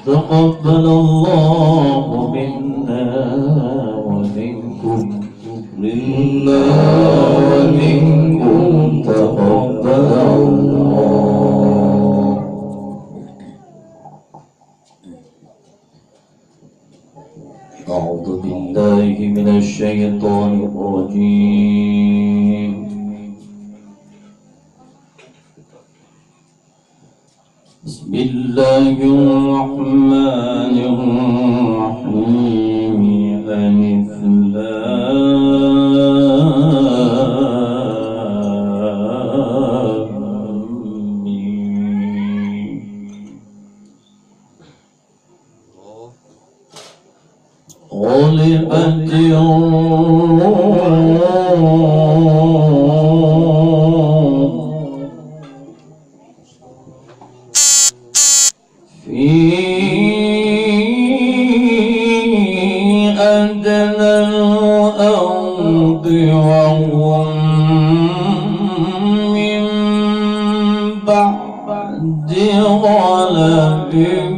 تقبل الله منا ومنكم تقبل الله. أعوذ بالله من الشيطان الرجيم. بسم الله الرحمن الرحيم. ألف لام ميم. غلبت في أدنى الأرض وهم من بعد غلبهم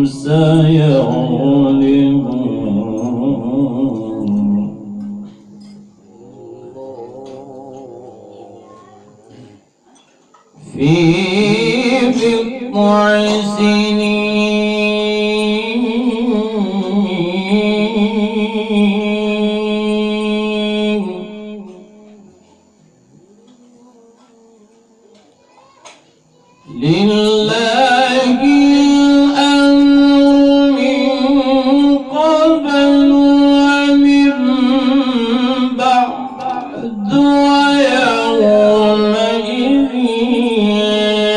سيغلبون في بضع سنين لله الأمر من قبل ومن بعد ويومئذ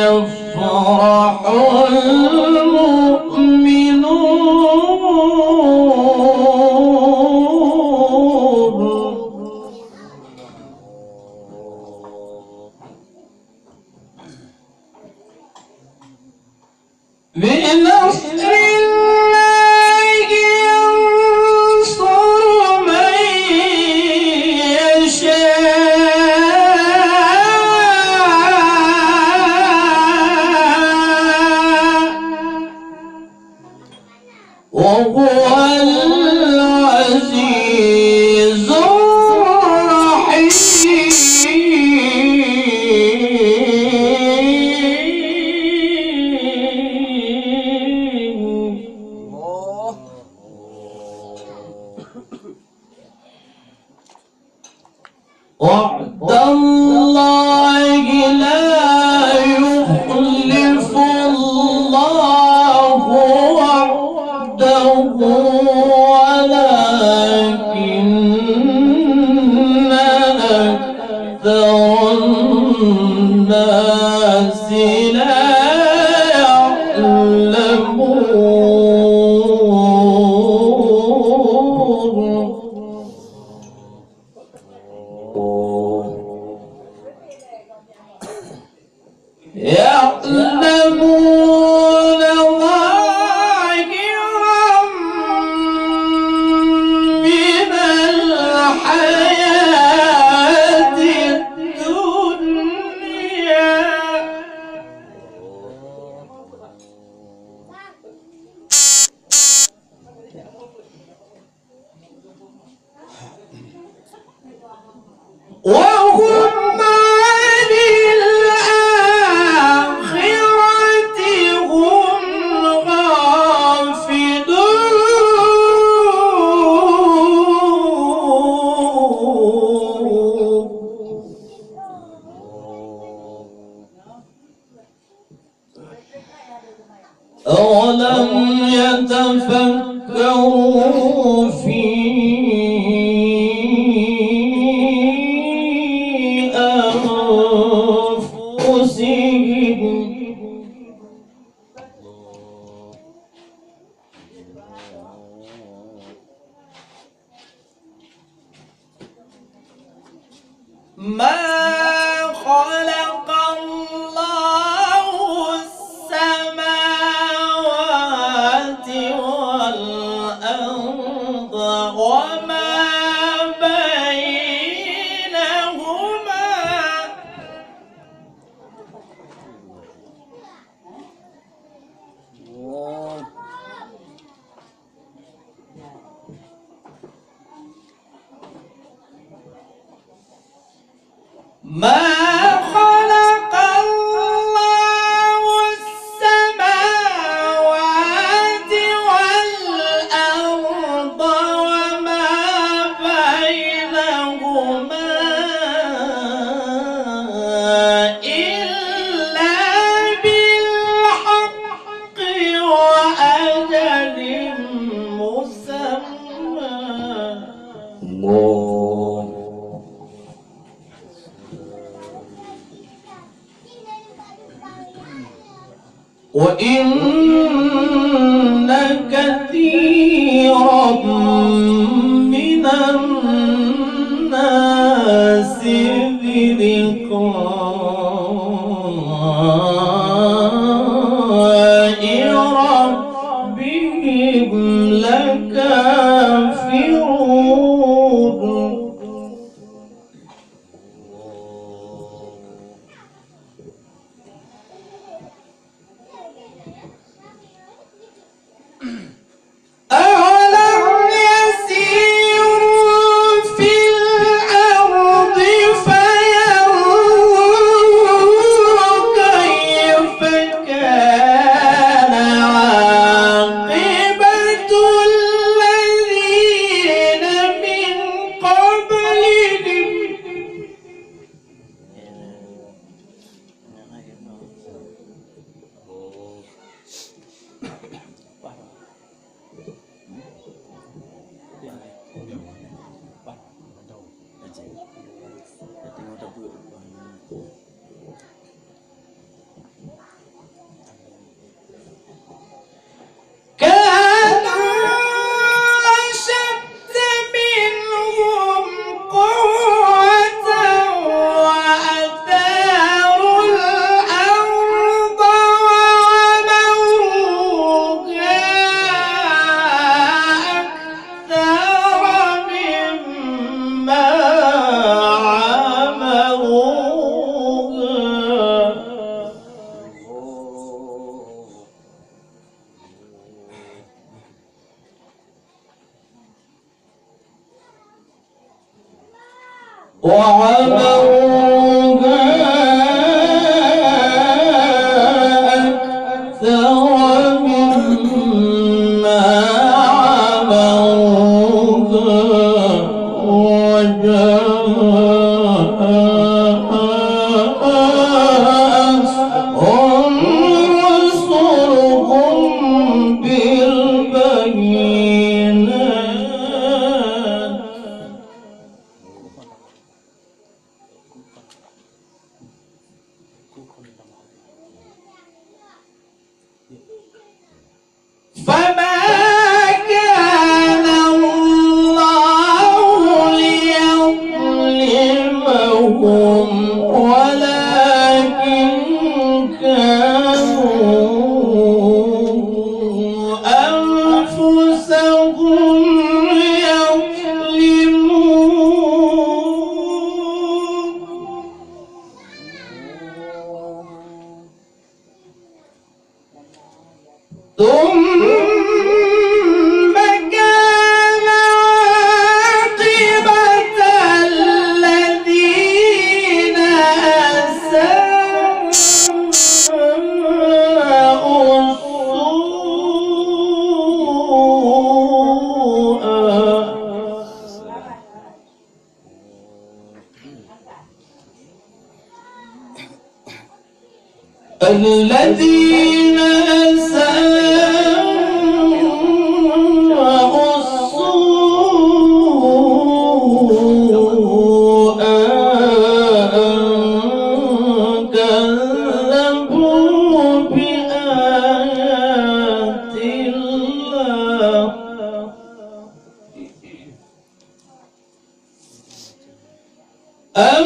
يفرح بنصر الله ينصر من يشاء وهو العزيز وعد الله لا يخلف الله وعده ولكن أكثر الناس لا يعلمون ظاهرا من الحياة الدنيا وهم عن الآخرة هم غافلون. أولم يتفكروا في أنفسهم ما خلق الله السماوات والأرض وما بينهما ما خلق الله السماوات والأرض وما بينهما إلا بالحق وأجل مسمى. وإن كثيرا من الناس بلقاء ربهم لكافرون. أولم يسيروا في الأرض فينظروا كيف كان عاقبة الذين من قبلهم. كانوا أشد منهم قوة وأثاروا الأرض وعمروها أكثر مما وعمروها أكثر مما عمروها وجاءهم رسلهم بالبينات فما كان الله ليظلمهم ولكن كانوا أنفسهم يظلمون. ثم كان عاقبة الذين أساءوا الذين أساءوا السوء أن كذبوا بآيات الله أم